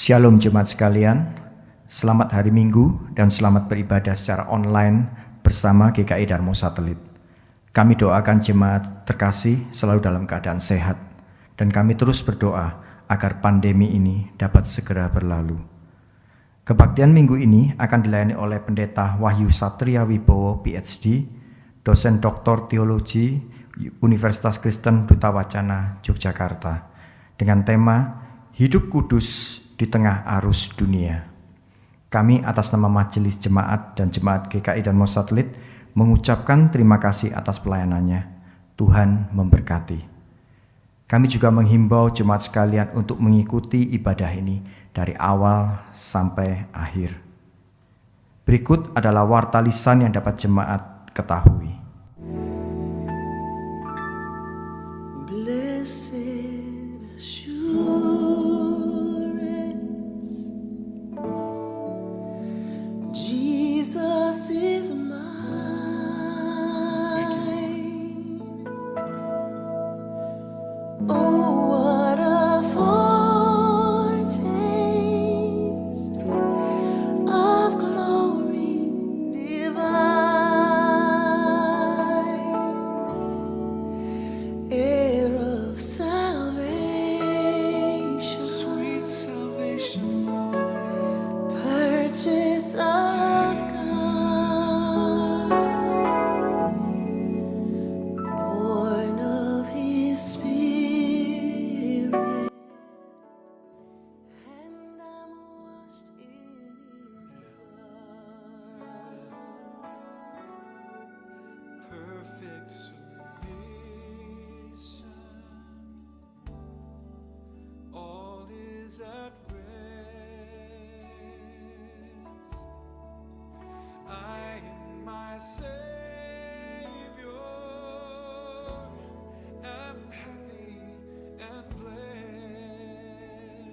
Shalom jemaat sekalian, selamat hari Minggu dan selamat beribadah secara online bersama GKI Darmo Satelit. Kami doakan jemaat terkasih selalu dalam keadaan sehat dan kami terus berdoa agar pandemi ini dapat segera berlalu. Kebaktian minggu ini akan dilayani oleh Pendeta Wahyu Satria Wibowo PhD, dosen Doktor Teologi Universitas Kristen Duta Wacana Yogyakarta, dengan tema Hidup Kudus di Tengah Arus Dunia. Kami atas nama Majelis Jemaat dan Jemaat GKI Darmo Satelit mengucapkan terima kasih atas pelayanannya. Tuhan memberkati. Kami juga menghimbau jemaat sekalian untuk mengikuti ibadah ini dari awal sampai akhir. Berikut adalah warta lisan yang dapat jemaat ketahui.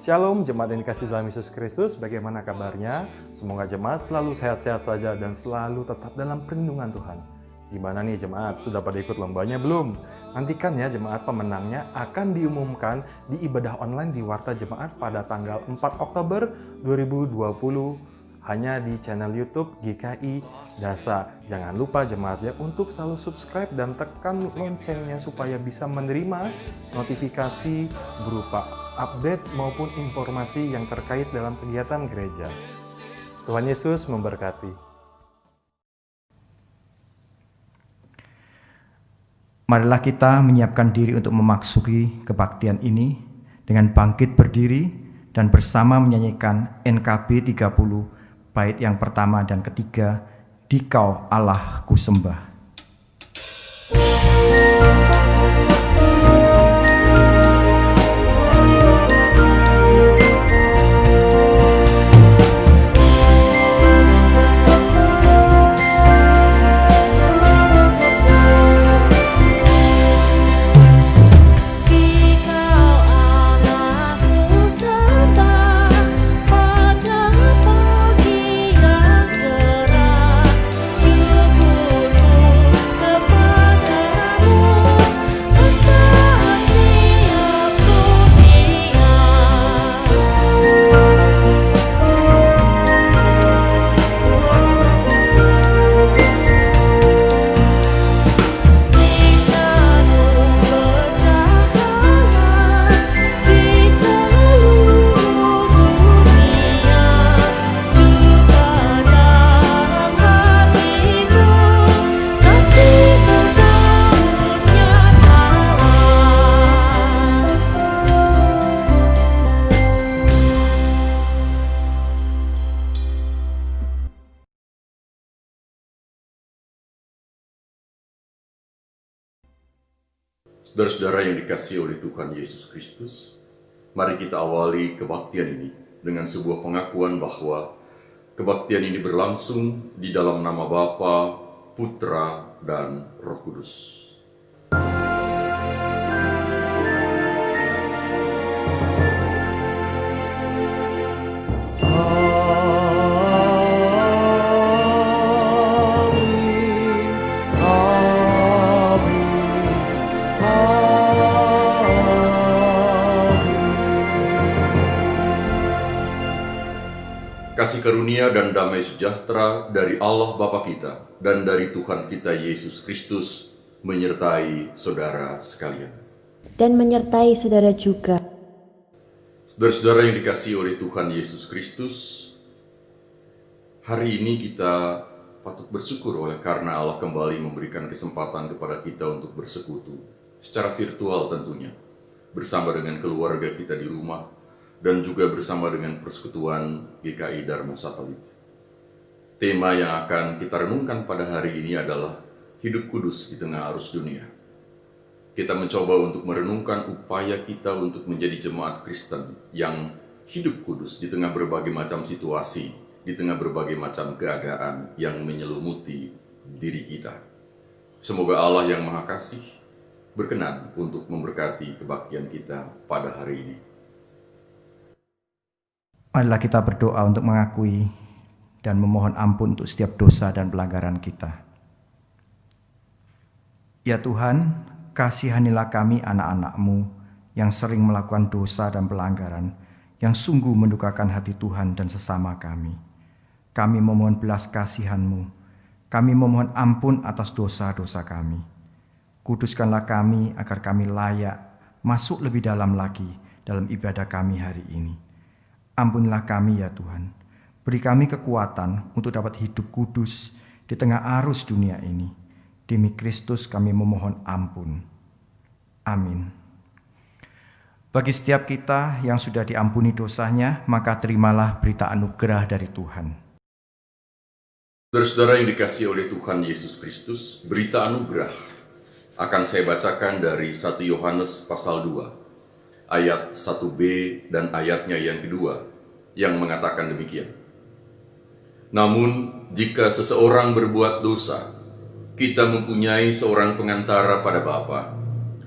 Shalom jemaat yang dikasihi dalam Yesus Kristus, bagaimana kabarnya? Semoga jemaat selalu sehat-sehat saja dan selalu tetap dalam perlindungan Tuhan. Gimana nih jemaat, sudah pada ikut lombanya belum? Nantikan ya jemaat, pemenangnya akan diumumkan di ibadah online di Warta Jemaat pada tanggal 4 Oktober 2020 hanya di channel YouTube GKI Dasa. Jangan lupa jemaat ya untuk selalu subscribe dan tekan loncengnya supaya bisa menerima notifikasi berupa update maupun informasi yang terkait dalam kegiatan gereja. Tuhan Yesus memberkati. Marilah kita menyiapkan diri untuk memasuki kebaktian ini dengan bangkit berdiri dan bersama menyanyikan NKB 30 bait yang pertama dan ketiga, Dikau Allah ku sembah. Saudara-saudara yang dikasihi oleh Tuhan Yesus Kristus, mari kita awali kebaktian ini dengan sebuah pengakuan bahwa kebaktian ini berlangsung di dalam nama Bapa, Putra, dan Roh Kudus. kasih karunia dan damai sejahtera dari Allah Bapa kita dan dari Tuhan kita Yesus Kristus menyertai saudara sekalian. Dan menyertai saudara juga. Saudara-saudara yang dikasihi oleh Tuhan Yesus Kristus, hari ini kita patut bersyukur oleh karena Allah kembali memberikan kesempatan kepada kita untuk bersekutu secara virtual tentunya, bersama dengan keluarga kita di rumah dan juga bersama dengan persekutuan GKI Darmo Satelit. Tema yang akan kita renungkan pada hari ini adalah hidup kudus di tengah arus dunia. Kita mencoba untuk merenungkan upaya kita untuk menjadi jemaat Kristen yang hidup kudus di tengah berbagai macam situasi, di tengah berbagai macam keadaan yang menyelumuti diri kita. Semoga Allah yang Maha Kasih berkenan untuk memberkati kebaktian kita pada hari ini. Marilah kita berdoa untuk mengakui dan memohon ampun untuk setiap dosa dan pelanggaran kita. Ya Tuhan, kasihanilah kami anak-anak-Mu yang sering melakukan dosa dan pelanggaran yang sungguh mendukakan hati Tuhan dan sesama kami. Kami memohon belas kasihan-Mu. Kami memohon ampun atas dosa-dosa kami. Kuduskanlah kami agar kami layak masuk lebih dalam lagi dalam ibadah kami hari ini. Ampunilah kami ya Tuhan. Beri kami kekuatan untuk dapat hidup kudus di tengah arus dunia ini. Demi Kristus kami memohon ampun. Amin. Bagi setiap kita yang sudah diampuni dosanya, maka terimalah berita anugerah dari Tuhan. Saudara-saudara yang dikasihi oleh Tuhan Yesus Kristus, berita anugerah akan saya bacakan dari 1 Yohanes pasal 2, ayat 1b dan ayatnya yang kedua, yang mengatakan demikian. Namun, jika seseorang berbuat dosa, kita mempunyai seorang pengantara pada Bapa,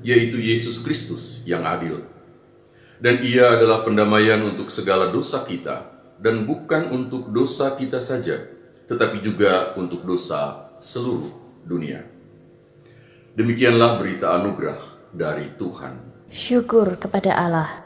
yaitu Yesus Kristus yang adil. Dan Ia adalah pendamaian untuk segala dosa kita, dan bukan untuk dosa kita saja, tetapi juga untuk dosa seluruh dunia. Demikianlah berita anugerah dari Tuhan. Syukur kepada Allah.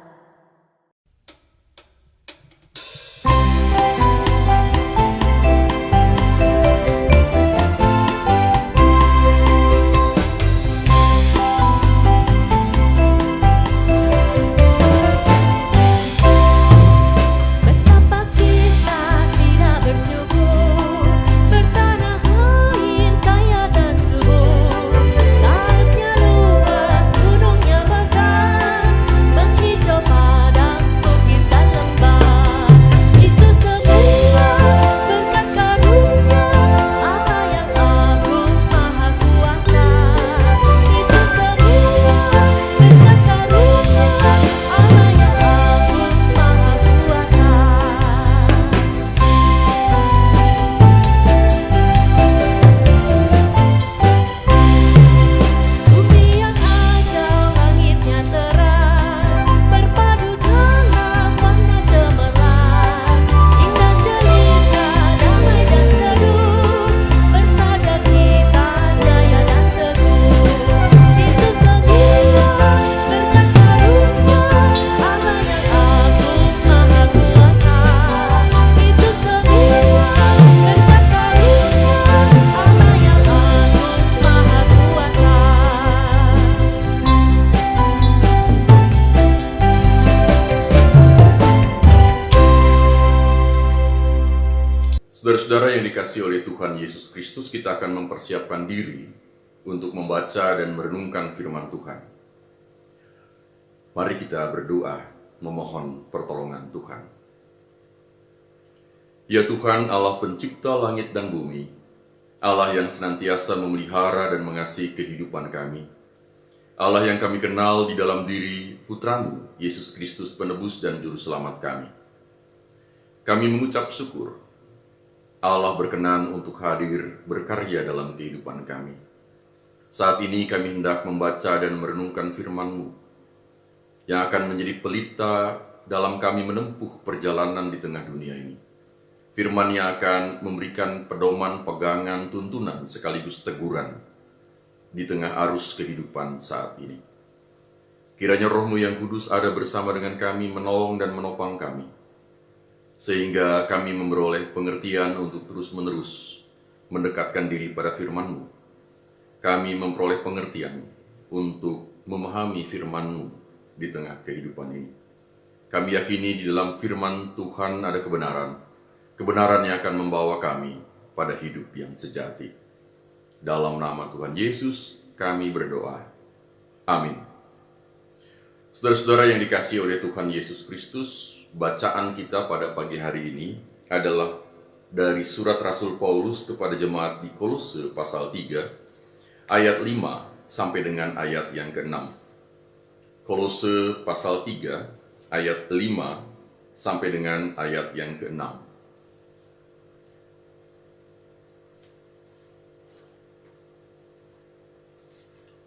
Saudara-saudara yang dikasihi oleh Tuhan Yesus Kristus, kita akan mempersiapkan diri untuk membaca dan merenungkan firman Tuhan. Mari kita berdoa memohon pertolongan Tuhan. Ya Tuhan, Allah pencipta langit dan bumi, Allah yang senantiasa memelihara dan mengasihi kehidupan kami, Allah yang kami kenal di dalam diri Putra-Mu, Yesus Kristus penebus dan juru selamat kami. Kami mengucap syukur Allah berkenan untuk hadir berkarya dalam kehidupan kami. Saat ini kami hendak membaca dan merenungkan firman-Mu yang akan menjadi pelita dalam kami menempuh perjalanan di tengah dunia ini. Firman yang akan memberikan pedoman, pegangan, tuntunan sekaligus teguran di tengah arus kehidupan saat ini. Kiranya Roh-Mu yang kudus ada bersama dengan kami, menolong dan menopang kami. sehingga kami memperoleh pengertian untuk terus-menerus mendekatkan diri pada firman-Mu. Kami memperoleh pengertian untuk memahami firman-Mu di tengah kehidupan ini. Kami yakini di dalam firman Tuhan ada kebenaran. Kebenaran yang akan membawa kami pada hidup yang sejati. Dalam nama Tuhan Yesus, kami berdoa. Amin. Saudara-saudara yang dikasihi oleh Tuhan Yesus Kristus, bacaan kita pada pagi hari ini adalah dari surat Rasul Paulus kepada jemaat di Kolose pasal 3, ayat 5 sampai dengan ayat yang ke-6. Kolose pasal 3, ayat 5 sampai dengan ayat yang ke-6.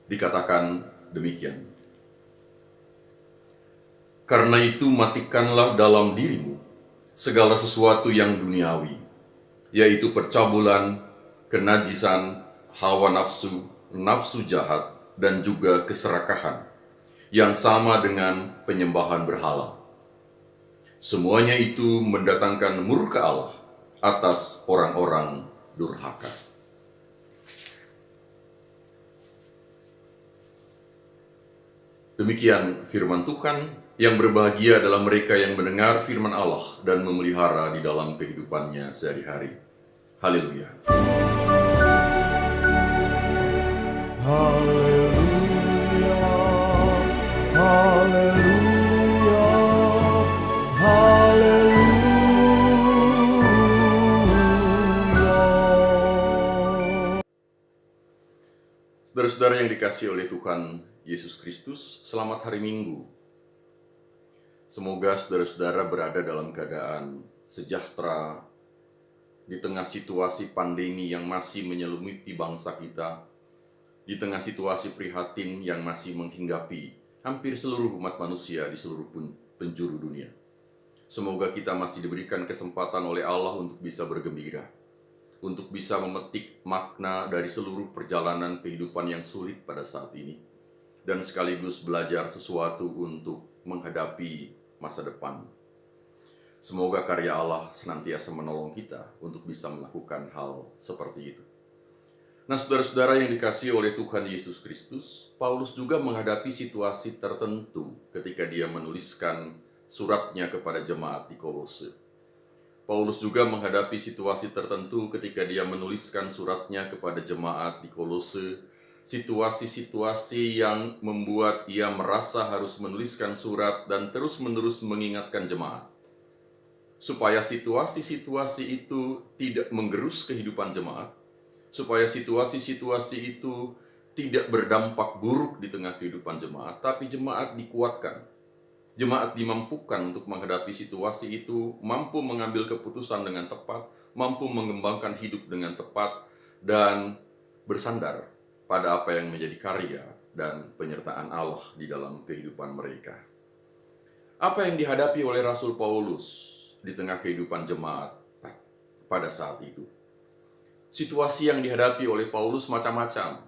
Dikatakan demikian. Karena itu matikanlah dalam dirimu segala sesuatu yang duniawi, yaitu percabulan, kenajisan, hawa nafsu, nafsu jahat, dan juga keserakahan, yang sama dengan penyembahan berhala. Semuanya itu mendatangkan murka Allah atas orang-orang durhaka. Demikian firman Tuhan. Yang berbahagia adalah mereka yang mendengar firman Allah dan memelihara di dalam kehidupannya sehari-hari. Haleluya. Haleluya, haleluya, haleluya. Saudara-saudara yang dikasihi oleh Tuhan Yesus Kristus, selamat hari Minggu. Semoga saudara-saudara berada dalam keadaan sejahtera di tengah situasi pandemi yang masih menyelimuti bangsa kita, di tengah situasi prihatin yang masih menghinggapi hampir seluruh umat manusia di seluruh penjuru dunia. Semoga kita masih diberikan kesempatan oleh Allah untuk bisa bergembira, untuk bisa memetik makna dari seluruh perjalanan kehidupan yang sulit pada saat ini, dan sekaligus belajar sesuatu untuk menghadapi masa depan. Semoga karya Allah senantiasa menolong kita untuk bisa melakukan hal seperti itu. Nah, saudara-saudara yang dikasihi oleh Tuhan Yesus Kristus, Paulus juga menghadapi situasi tertentu ketika dia menuliskan suratnya kepada jemaat di Kolose. Paulus juga menghadapi situasi tertentu ketika dia menuliskan suratnya kepada jemaat di Kolose, situasi-situasi yang membuat ia merasa harus menuliskan surat dan terus-menerus mengingatkan jemaat, supaya situasi-situasi itu tidak menggerus kehidupan jemaat, supaya situasi-situasi itu tidak berdampak buruk di tengah kehidupan jemaat, tapi jemaat dikuatkan, jemaat dimampukan untuk menghadapi situasi itu, mampu mengambil keputusan dengan tepat, mampu mengembangkan hidup dengan tepat, dan bersandar pada apa yang menjadi karya dan penyertaan Allah di dalam kehidupan mereka. Apa yang dihadapi oleh Rasul Paulus di tengah kehidupan jemaat pada saat itu? Situasi yang dihadapi oleh Paulus macam-macam.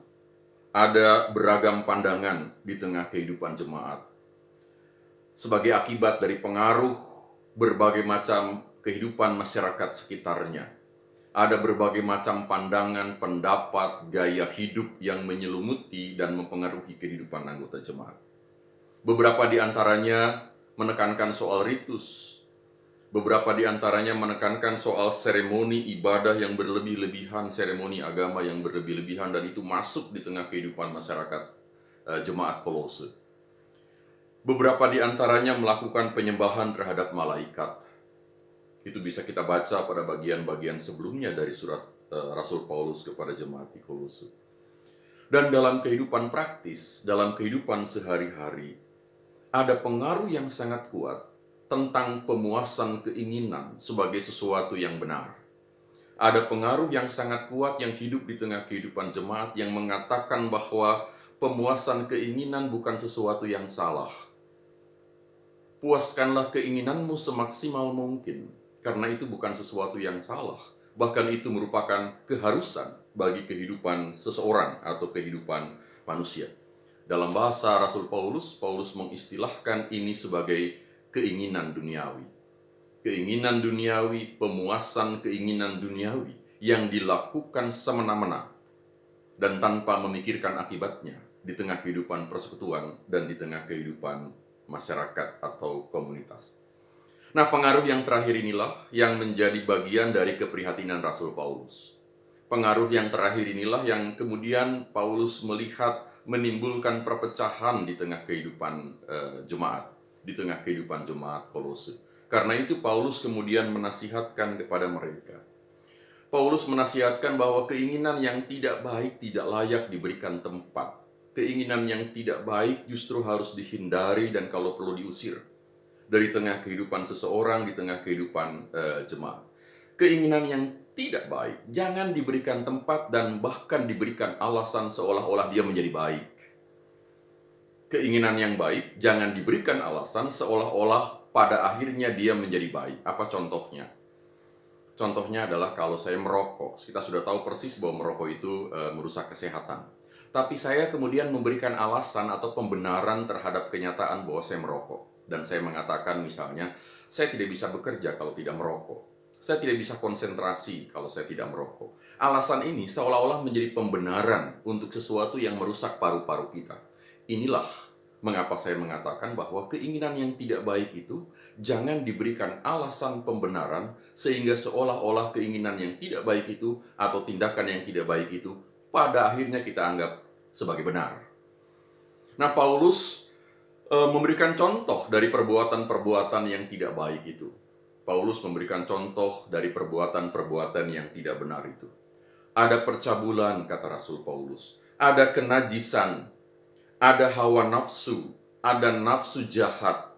Ada beragam pandangan di tengah kehidupan jemaat. Sebagai akibat dari pengaruh berbagai macam kehidupan masyarakat sekitarnya, ada berbagai macam pandangan, pendapat, gaya hidup yang menyelumuti dan mempengaruhi kehidupan anggota jemaat. Beberapa di antaranya menekankan soal ritus. Beberapa di antaranya menekankan soal seremoni ibadah yang berlebih-lebihan, seremoni agama yang berlebih-lebihan, dan itu masuk di tengah kehidupan masyarakat jemaat Kolose. Beberapa di antaranya melakukan penyembahan terhadap malaikat. Itu bisa kita baca pada bagian-bagian sebelumnya dari surat Rasul Paulus kepada jemaat di Kolose. Dan dalam kehidupan praktis, dalam kehidupan sehari-hari, ada pengaruh yang sangat kuat tentang pemuasan keinginan sebagai sesuatu yang benar. Ada pengaruh yang sangat kuat yang hidup di tengah kehidupan jemaat yang mengatakan bahwa pemuasan keinginan bukan sesuatu yang salah. Puaskanlah keinginanmu semaksimal mungkin. Karena itu bukan sesuatu yang salah. Bahkan itu merupakan keharusan bagi kehidupan seseorang atau kehidupan manusia. Dalam bahasa Rasul Paulus, Paulus mengistilahkan ini sebagai keinginan duniawi. keinginan duniawi, pemuasan keinginan duniawi yang dilakukan semena-mena dan tanpa memikirkan akibatnya di tengah kehidupan persekutuan dan di tengah kehidupan masyarakat atau komunitas. Nah, pengaruh yang terakhir inilah yang menjadi bagian dari keprihatinan Rasul Paulus. Pengaruh yang terakhir inilah yang kemudian Paulus melihat menimbulkan perpecahan di tengah kehidupan jemaat, di tengah kehidupan jemaat Kolose. Karena itu Paulus kemudian menasihatkan kepada mereka. Paulus menasihatkan bahwa keinginan yang tidak baik tidak layak diberikan tempat. Keinginan yang tidak baik justru harus dihindari dan kalau perlu diusir dari tengah kehidupan seseorang, di tengah kehidupan jemaat. Keinginan yang tidak baik jangan diberikan tempat dan bahkan diberikan alasan seolah-olah dia menjadi baik. Keinginan yang baik jangan diberikan alasan seolah-olah pada akhirnya dia menjadi baik. Apa contohnya? Contohnya adalah kalau saya merokok. Kita sudah tahu persis bahwa merokok itu merusak kesehatan. Tapi saya kemudian memberikan alasan atau pembenaran terhadap kenyataan bahwa saya merokok. Dan saya mengatakan misalnya, saya tidak bisa bekerja kalau tidak merokok. Saya tidak bisa konsentrasi kalau saya tidak merokok. Alasan ini seolah-olah menjadi pembenaran untuk sesuatu yang merusak paru-paru kita. Inilah mengapa saya mengatakan bahwa keinginan yang tidak baik itu jangan diberikan alasan pembenaran sehingga seolah-olah keinginan yang tidak baik itu atau tindakan yang tidak baik itu pada akhirnya kita anggap sebagai benar. Nah, Paulus memberikan contoh dari perbuatan-perbuatan yang tidak baik itu. Paulus memberikan contoh dari perbuatan-perbuatan yang tidak benar itu. Ada percabulan, kata Rasul Paulus. Ada kenajisan, ada hawa nafsu, ada nafsu jahat,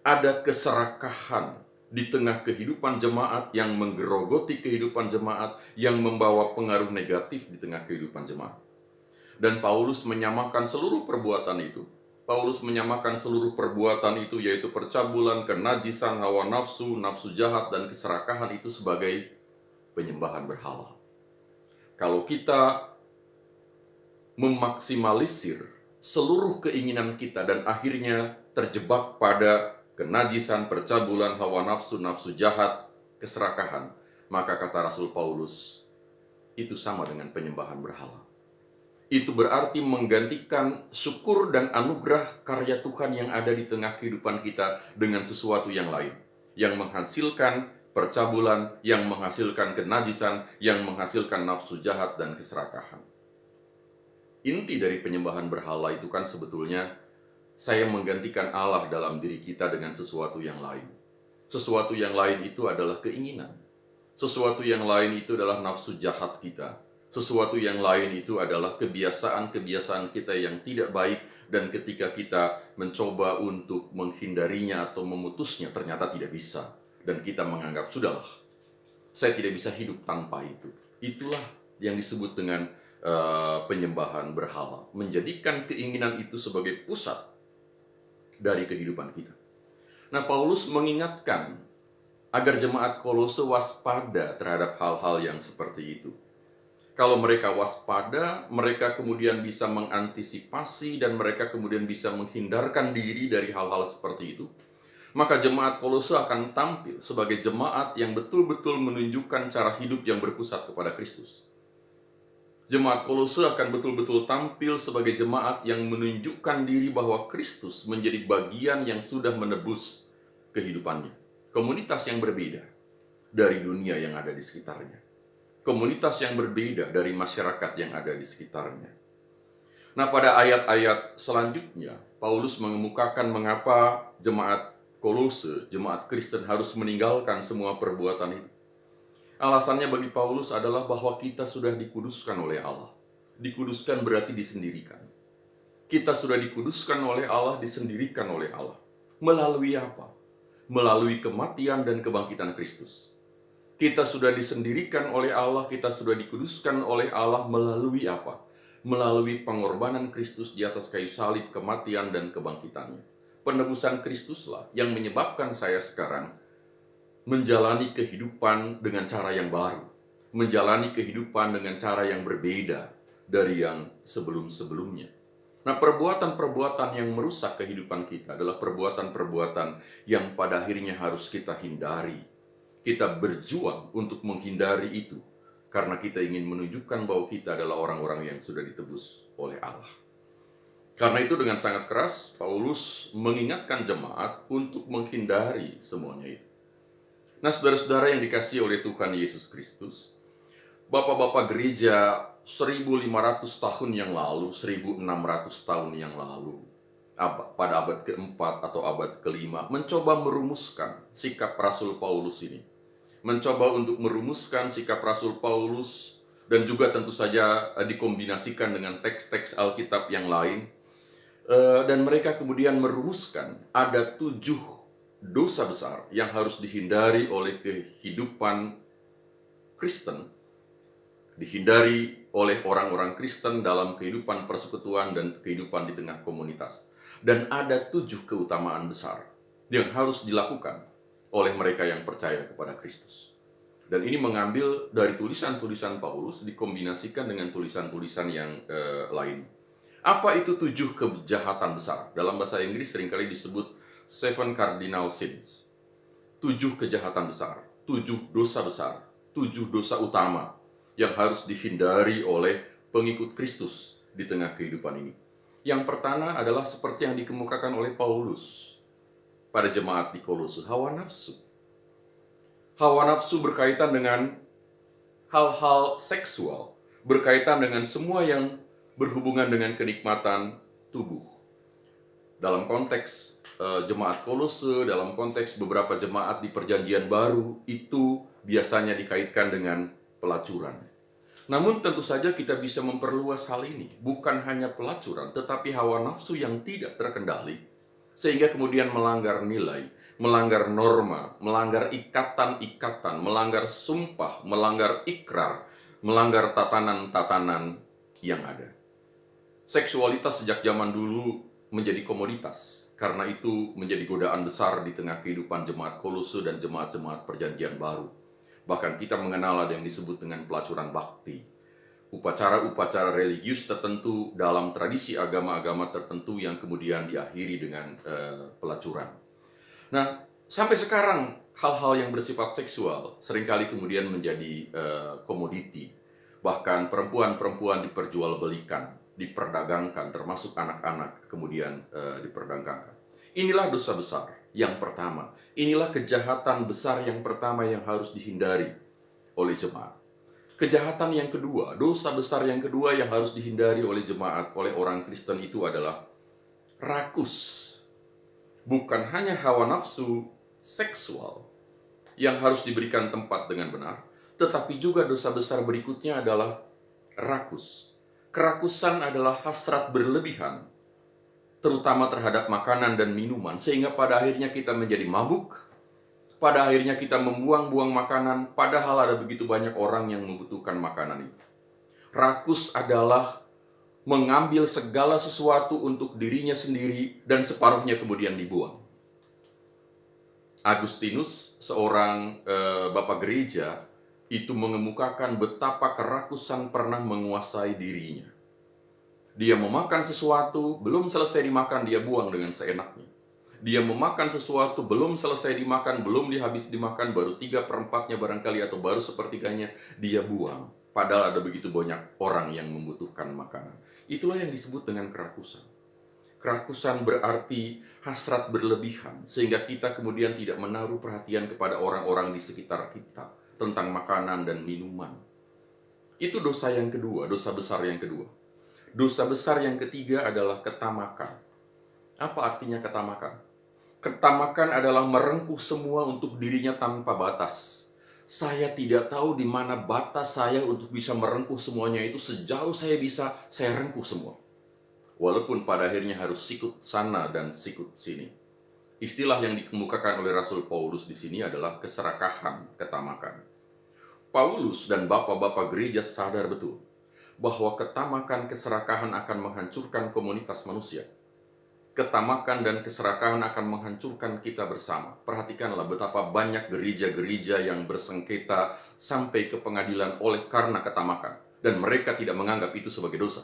ada keserakahan di tengah kehidupan jemaat yang menggerogoti kehidupan jemaat, yang membawa pengaruh negatif di tengah kehidupan jemaat. Dan Paulus menyamakan seluruh perbuatan itu. Paulus menyamakan seluruh perbuatan itu, yaitu percabulan, kenajisan, hawa nafsu, nafsu jahat, dan keserakahan itu sebagai penyembahan berhala. Kalau kita memaksimalisir seluruh keinginan kita dan akhirnya terjebak pada kenajisan, percabulan, hawa nafsu, nafsu jahat, keserakahan, maka kata Rasul Paulus, itu sama dengan penyembahan berhala. Itu berarti menggantikan syukur dan anugerah karya Tuhan yang ada di tengah kehidupan kita dengan sesuatu yang lain, yang menghasilkan percabulan, yang menghasilkan kenajisan, yang menghasilkan nafsu jahat dan keserakahan. Inti dari penyembahan berhala itu kan sebetulnya saya menggantikan Allah dalam diri kita dengan sesuatu yang lain. Sesuatu yang lain itu adalah keinginan. Sesuatu yang lain itu adalah nafsu jahat kita. Sesuatu yang lain itu adalah kebiasaan-kebiasaan kita yang tidak baik, dan ketika kita mencoba untuk menghindarinya atau memutusnya ternyata tidak bisa, dan kita menganggap sudahlah, saya tidak bisa hidup tanpa itu. Itulah yang disebut dengan penyembahan berhala, menjadikan keinginan itu sebagai pusat dari kehidupan kita. Nah, Paulus mengingatkan agar jemaat Kolose waspada terhadap hal-hal yang seperti itu. Kalau mereka waspada, mereka kemudian bisa mengantisipasi dan mereka kemudian bisa menghindarkan diri dari hal-hal seperti itu. Maka jemaat Kolose akan tampil sebagai jemaat yang betul-betul menunjukkan cara hidup yang berpusat kepada Kristus. Jemaat Kolose akan betul-betul tampil sebagai jemaat yang menunjukkan diri bahwa Kristus menjadi bagian yang sudah menebus kehidupannya. Komunitas yang berbeda dari dunia yang ada di sekitarnya. Komunitas yang berbeda dari masyarakat yang ada di sekitarnya. Nah, pada ayat-ayat selanjutnya, Paulus mengemukakan mengapa jemaat Kolose, jemaat Kristen harus meninggalkan semua perbuatan itu. Alasannya bagi Paulus adalah bahwa kita sudah dikuduskan oleh Allah. Dikuduskan berarti disendirikan. Kita sudah dikuduskan oleh Allah, disendirikan oleh Allah. Melalui apa? Melalui kematian dan kebangkitan Kristus. Kita sudah disendirikan oleh Allah, kita sudah dikuduskan oleh Allah melalui apa? Melalui pengorbanan Kristus di atas kayu salib, kematian dan kebangkitannya. Penebusan Kristuslah yang menyebabkan saya sekarang menjalani kehidupan dengan cara yang baru. Menjalani kehidupan dengan cara yang berbeda dari yang sebelum-sebelumnya. Nah, perbuatan-perbuatan yang merusak kehidupan kita adalah perbuatan-perbuatan yang pada akhirnya harus kita hindari. Kita berjuang untuk menghindari itu, karena kita ingin menunjukkan bahwa kita adalah orang-orang yang sudah ditebus oleh Allah. Karena itu dengan sangat keras, Paulus mengingatkan jemaat untuk menghindari semuanya itu. Nah, saudara-saudara yang dikasihi oleh Tuhan Yesus Kristus, Bapak-bapak gereja 1500 tahun yang lalu, 1600 tahun yang lalu, pada abad keempat atau abad kelima, mencoba merumuskan sikap Rasul Paulus ini. Mencoba untuk merumuskan sikap Rasul Paulus, dan juga tentu saja dikombinasikan dengan teks-teks Alkitab yang lain. Dan mereka kemudian merumuskan ada 7 dosa besar yang harus dihindari oleh kehidupan Kristen, dihindari oleh orang-orang Kristen dalam kehidupan persekutuan dan kehidupan di tengah komunitas. Dan ada 7 keutamaan besar yang harus dilakukan oleh mereka yang percaya kepada Kristus. Dan ini mengambil dari tulisan-tulisan Paulus dikombinasikan dengan tulisan-tulisan yang lain. Apa itu 7 kejahatan besar? Dalam bahasa Inggris seringkali disebut 7 cardinal sins. 7 kejahatan besar, 7 dosa besar, 7 dosa utama yang harus dihindari oleh pengikut Kristus di tengah kehidupan ini. Yang pertama adalah seperti yang dikemukakan oleh Paulus pada jemaat di Kolose, hawa nafsu. Hawa nafsu berkaitan dengan hal-hal seksual, berkaitan dengan semua yang berhubungan dengan kenikmatan tubuh. Dalam konteks jemaat Kolose, dalam konteks beberapa jemaat di Perjanjian Baru, itu biasanya dikaitkan dengan pelacuran. Namun tentu saja kita bisa memperluas hal ini. Bukan hanya pelacuran, tetapi hawa nafsu yang tidak terkendali, sehingga kemudian melanggar nilai, melanggar norma, melanggar ikatan-ikatan, melanggar sumpah, melanggar ikrar, melanggar tatanan-tatanan yang ada. Seksualitas sejak zaman dulu menjadi komoditas. Karena itu menjadi godaan besar di tengah kehidupan jemaat Kolose dan jemaat-jemaat Perjanjian Baru. Bahkan kita mengenal ada yang disebut dengan pelacuran bakti. Upacara-upacara religius tertentu dalam tradisi agama-agama tertentu yang kemudian diakhiri dengan pelacuran. Nah, sampai sekarang hal-hal yang bersifat seksual seringkali kemudian menjadi komoditi. Bahkan perempuan-perempuan diperjualbelikan, diperdagangkan, termasuk anak-anak kemudian diperdagangkan. Inilah dosa besar yang pertama. Inilah kejahatan besar yang pertama yang harus dihindari oleh jemaat. Kejahatan yang kedua, dosa besar yang kedua yang harus dihindari oleh jemaat, oleh orang Kristen itu adalah rakus. Bukan hanya hawa nafsu seksual yang harus diberikan tempat dengan benar, tetapi juga dosa besar berikutnya adalah rakus. Kerakusan adalah hasrat berlebihan, terutama terhadap makanan dan minuman, sehingga pada akhirnya kita menjadi mabuk, pada akhirnya kita membuang-buang makanan, padahal ada begitu banyak orang yang membutuhkan makanan itu. Rakus adalah mengambil segala sesuatu untuk dirinya sendiri, dan separuhnya kemudian dibuang. Agustinus, seorang bapak gereja, itu mengemukakan betapa kerakusan pernah menguasai dirinya. Dia memakan sesuatu, belum selesai dimakan, dia buang dengan seenaknya. Dia memakan sesuatu, belum selesai dimakan, belum habis dimakan, baru 3/4-nya barangkali atau baru sepertiganya, dia buang. Padahal ada begitu banyak orang yang membutuhkan makanan. Itulah yang disebut dengan kerakusan. Kerakusan berarti hasrat berlebihan, sehingga kita kemudian tidak menaruh perhatian kepada orang-orang di sekitar kita tentang makanan dan minuman. Itu dosa yang kedua, dosa besar yang kedua. Dosa besar yang ketiga adalah ketamakan. Apa artinya ketamakan? Ketamakan adalah merengkuh semua untuk dirinya tanpa batas. Saya tidak tahu di mana batas saya untuk bisa merengkuh semuanya itu. Sejauh saya bisa, saya rengkuh semua. Walaupun pada akhirnya harus sikut sana dan sikut sini. Istilah yang dikemukakan oleh Rasul Paulus di sini adalah keserakahan, ketamakan. Paulus dan bapak-bapak gereja sadar betul bahwa ketamakan keserakahan akan menghancurkan komunitas manusia. Ketamakan dan keserakahan akan menghancurkan kita bersama. Perhatikanlah betapa banyak gereja-gereja yang bersengketa sampai ke pengadilan oleh karena ketamakan. Dan mereka tidak menganggap itu sebagai dosa.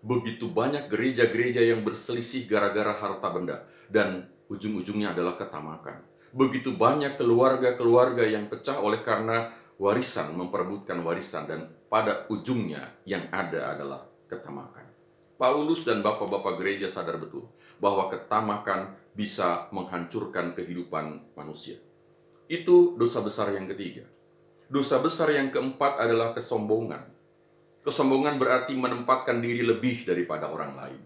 Begitu banyak gereja-gereja yang berselisih gara-gara harta benda, dan ujung-ujungnya adalah ketamakan. Begitu banyak keluarga-keluarga yang pecah oleh karena warisan, memperebutkan warisan, dan pada ujungnya yang ada adalah ketamakan. Paulus dan bapak-bapak gereja sadar betul bahwa ketamakan bisa menghancurkan kehidupan manusia. Itu dosa besar yang ketiga. Dosa besar yang keempat adalah kesombongan. Kesombongan berarti menempatkan diri lebih daripada orang lain.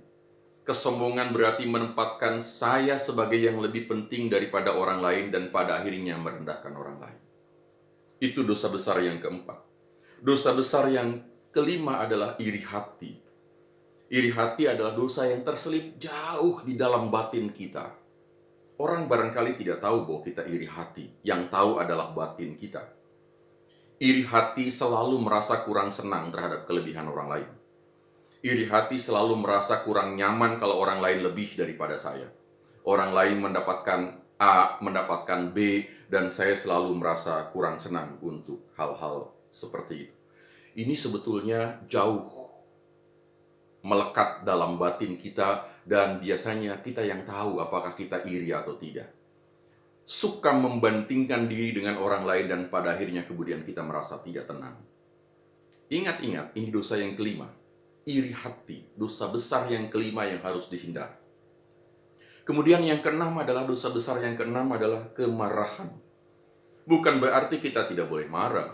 Kesombongan berarti menempatkan saya sebagai yang lebih penting daripada orang lain dan pada akhirnya merendahkan orang lain. Itu dosa besar yang keempat. Dosa besar yang kelima adalah iri hati. Iri hati adalah dosa yang terselip jauh di dalam batin kita. Orang barangkali tidak tahu bahwa kita iri hati. Yang tahu adalah batin kita. Iri hati selalu merasa kurang senang terhadap kelebihan orang lain. Iri hati selalu merasa kurang nyaman kalau orang lain lebih daripada saya. Orang lain mendapatkan A, mendapatkan B, dan saya selalu merasa kurang senang untuk hal-hal seperti itu. Ini sebetulnya jauh melekat dalam batin kita, dan biasanya kita yang tahu apakah kita iri atau tidak. Suka membandingkan diri dengan orang lain dan pada akhirnya kemudian kita merasa tidak tenang. Ingat-ingat, ini dosa yang kelima. Iri hati, dosa besar yang kelima yang harus dihindari. Kemudian yang keenam adalah dosa besar yang keenam adalah kemarahan. Bukan berarti kita tidak boleh marah.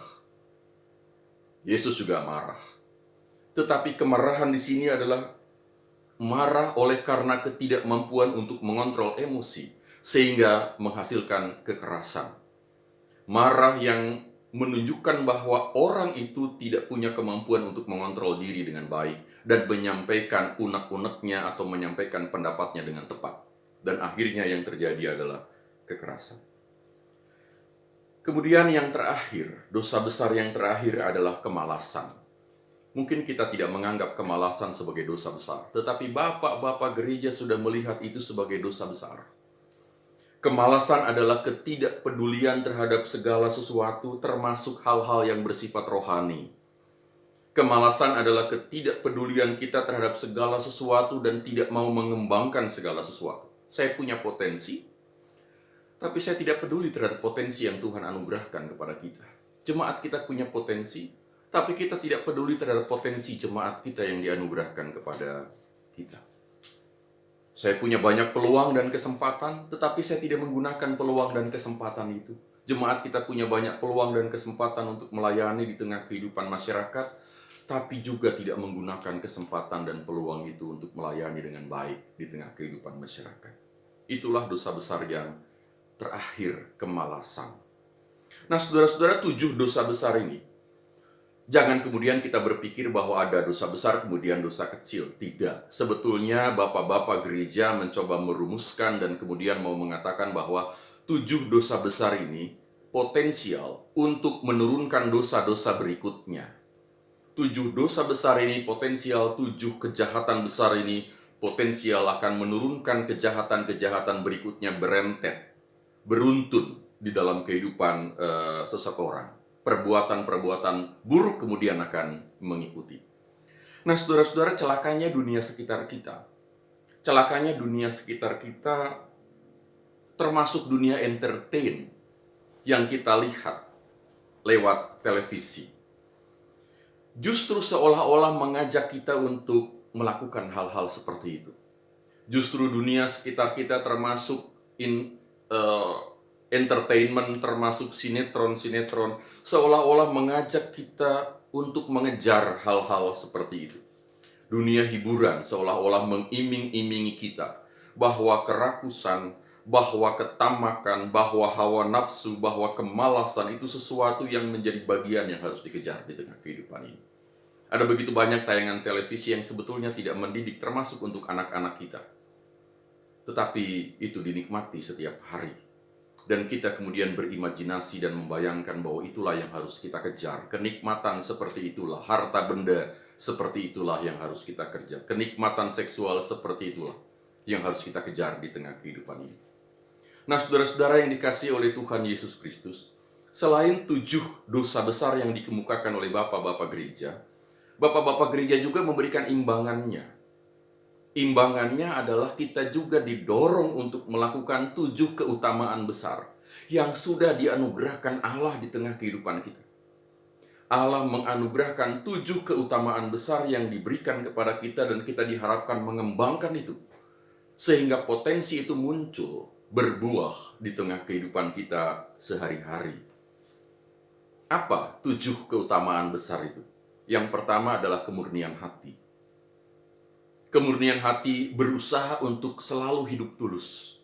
Yesus juga marah. Tetapi kemarahan di sini adalah marah oleh karena ketidakmampuan untuk mengontrol emosi, sehingga menghasilkan kekerasan. Marah yang menunjukkan bahwa orang itu tidak punya kemampuan untuk mengontrol diri dengan baik dan menyampaikan unek-uneknya atau menyampaikan pendapatnya dengan tepat. Dan akhirnya yang terjadi adalah kekerasan. Kemudian yang terakhir, dosa besar yang terakhir adalah kemalasan. Mungkin kita tidak menganggap kemalasan sebagai dosa besar, tetapi bapak-bapak gereja sudah melihat itu sebagai dosa besar. Kemalasan adalah ketidakpedulian terhadap segala sesuatu, termasuk hal-hal yang bersifat rohani. Kemalasan adalah ketidakpedulian kita terhadap segala sesuatu dan tidak mau mengembangkan segala sesuatu. Saya punya potensi, tapi saya tidak peduli terhadap potensi yang Tuhan anugerahkan kepada kita. Jemaat kita punya potensi, tapi kita tidak peduli terhadap potensi jemaat kita yang dianugerahkan kepada kita. Saya punya banyak peluang dan kesempatan, tetapi saya tidak menggunakan peluang dan kesempatan itu. Jemaat kita punya banyak peluang dan kesempatan untuk melayani di tengah kehidupan masyarakat, tapi juga tidak menggunakan kesempatan dan peluang itu untuk melayani dengan baik di tengah kehidupan masyarakat. Itulah dosa besar yang terakhir, kemalasan. Nah, saudara-saudara, 7 dosa besar ini, jangan kemudian kita berpikir bahwa ada dosa besar kemudian dosa kecil. Tidak. Sebetulnya bapak-bapak gereja mencoba merumuskan dan kemudian mau mengatakan bahwa 7 dosa besar ini potensial untuk menurunkan dosa-dosa berikutnya. 7 dosa besar ini potensial, 7 kejahatan besar ini potensial akan menurunkan kejahatan-kejahatan berikutnya berentet, beruntun di dalam kehidupan seseorang. Perbuatan-perbuatan buruk kemudian akan mengikuti. Nah, saudara-saudara, celakanya dunia sekitar kita. Celakanya dunia sekitar kita termasuk dunia entertain yang kita lihat lewat televisi. Justru seolah-olah mengajak kita untuk melakukan hal-hal seperti itu. Justru dunia sekitar kita termasuk entertainment, termasuk sinetron-sinetron, seolah-olah mengajak kita untuk mengejar hal-hal seperti itu. Dunia hiburan seolah-olah mengiming-imingi kita bahwa kerakusan, bahwa ketamakan, bahwa hawa nafsu, bahwa kemalasan itu sesuatu yang menjadi bagian yang harus dikejar di tengah kehidupan ini. Ada begitu banyak tayangan televisi yang sebetulnya tidak mendidik, termasuk untuk anak-anak kita. Tetapi itu dinikmati setiap hari. Dan kita kemudian berimajinasi dan membayangkan bahwa itulah yang harus kita kejar. Kenikmatan seperti itulah, harta benda seperti itulah yang harus kita kejar. Kenikmatan seksual seperti itulah yang harus kita kejar di tengah kehidupan ini. Nah, saudara-saudara yang dikasihi oleh Tuhan Yesus Kristus, selain 7 dosa besar yang dikemukakan oleh bapak-bapak gereja, Bapak-bapak gereja juga memberikan imbangannya. Imbangannya adalah kita juga didorong untuk melakukan 7 keutamaan besar yang sudah dianugerahkan Allah di tengah kehidupan kita. Allah menganugerahkan 7 keutamaan besar yang diberikan kepada kita dan kita diharapkan mengembangkan itu. Sehingga potensi itu muncul, berbuah di tengah kehidupan kita sehari-hari. Apa 7 keutamaan besar itu? Yang pertama adalah kemurnian hati. Kemurnian hati berusaha untuk selalu hidup tulus.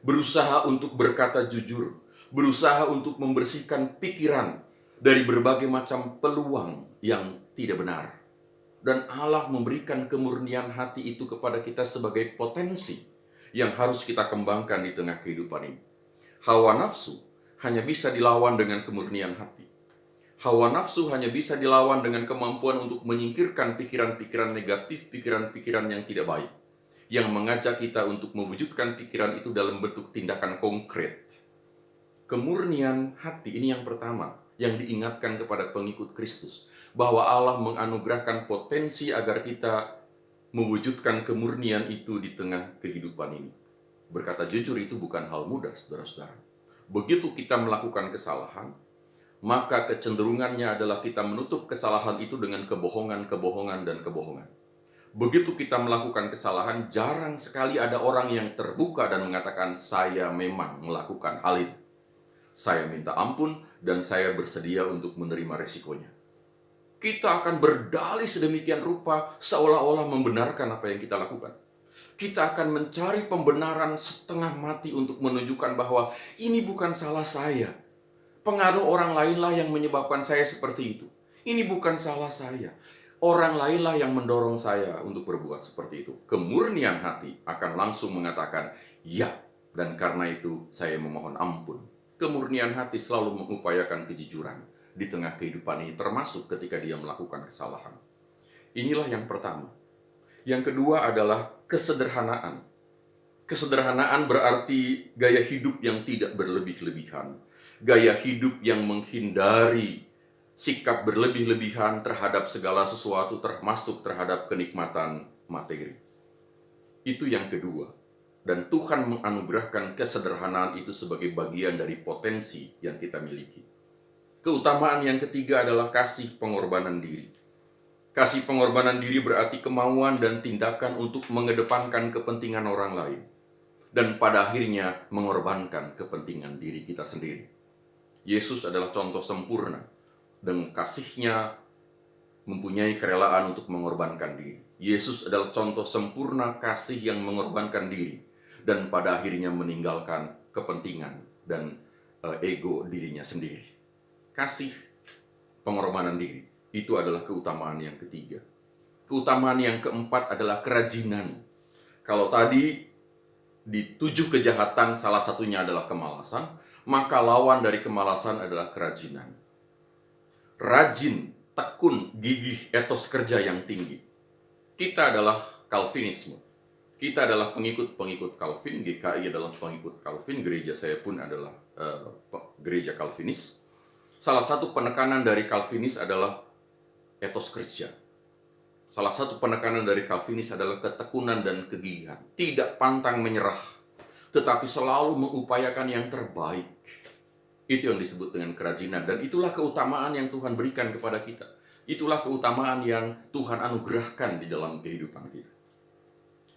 Berusaha untuk berkata jujur. Berusaha untuk membersihkan pikiran dari berbagai macam peluang yang tidak benar. Dan Allah memberikan kemurnian hati itu kepada kita sebagai potensi yang harus kita kembangkan di tengah kehidupan ini. Hawa nafsu hanya bisa dilawan dengan kemurnian hati. Hawa nafsu hanya bisa dilawan dengan kemampuan untuk menyingkirkan pikiran-pikiran negatif, pikiran-pikiran yang tidak baik, yang mengajak kita untuk mewujudkan pikiran itu dalam bentuk tindakan konkret. Kemurnian hati ini yang pertama, yang diingatkan kepada pengikut Kristus, bahwa Allah menganugerahkan potensi agar kita mewujudkan kemurnian itu di tengah kehidupan ini. Berkata jujur itu bukan hal mudah, saudara-saudara. Begitu kita melakukan kesalahan, maka kecenderungannya adalah kita menutup kesalahan itu dengan kebohongan, dan kebohongan. Begitu kita melakukan kesalahan, jarang sekali ada orang yang terbuka dan mengatakan, saya memang melakukan hal itu. Saya minta ampun dan saya bersedia untuk menerima resikonya. Kita akan berdalih sedemikian rupa seolah-olah membenarkan apa yang kita lakukan. Kita akan mencari pembenaran setengah mati untuk menunjukkan bahwa ini bukan salah saya. Pengaruh orang lainlah yang menyebabkan saya seperti itu. Ini bukan salah saya. Orang lainlah yang mendorong saya untuk berbuat seperti itu. Kemurnian hati akan langsung mengatakan, ya, dan karena itu saya memohon ampun. Kemurnian hati selalu mengupayakan kejujuran di tengah kehidupan ini, termasuk ketika dia melakukan kesalahan. Inilah yang pertama. Yang kedua adalah kesederhanaan. Kesederhanaan berarti gaya hidup yang tidak berlebih-lebihan. Gaya hidup yang menghindari sikap berlebih-lebihan terhadap segala sesuatu, termasuk terhadap kenikmatan materi. Itu yang kedua. Dan Tuhan menganugerahkan kesederhanaan itu sebagai bagian dari potensi yang kita miliki. Keutamaan yang ketiga adalah kasih pengorbanan diri. Kasih pengorbanan diri berarti kemauan dan tindakan untuk mengedepankan kepentingan orang lain. Dan pada akhirnya mengorbankan kepentingan diri kita sendiri. Yesus adalah contoh sempurna. Dan kasih-Nya mempunyai kerelaan untuk mengorbankan diri. Yesus adalah contoh sempurna kasih yang mengorbankan diri. Dan pada akhirnya meninggalkan kepentingan dan ego dirinya sendiri. Kasih pengorbanan diri. Itu adalah keutamaan yang ketiga. Keutamaan yang keempat adalah kerajinan. Kalau tadi di 7 kejahatan salah satunya adalah kemalasan, maka lawan dari kemalasan adalah kerajinan. Rajin, tekun, gigih, etos kerja yang tinggi. Kita adalah Calvinisme. Kita adalah pengikut-pengikut Calvin. GKI adalah pengikut Calvin. Gereja saya pun adalah gereja Calvinis. Salah satu penekanan dari Calvinis adalah etos kerja. Salah satu penekanan dari Calvinis adalah ketekunan dan kegigihan. Tidak pantang menyerah, tetapi selalu mengupayakan yang terbaik. Itu yang disebut dengan kerajinan. Dan itulah keutamaan yang Tuhan berikan kepada kita. Itulah keutamaan yang Tuhan anugerahkan di dalam kehidupan kita.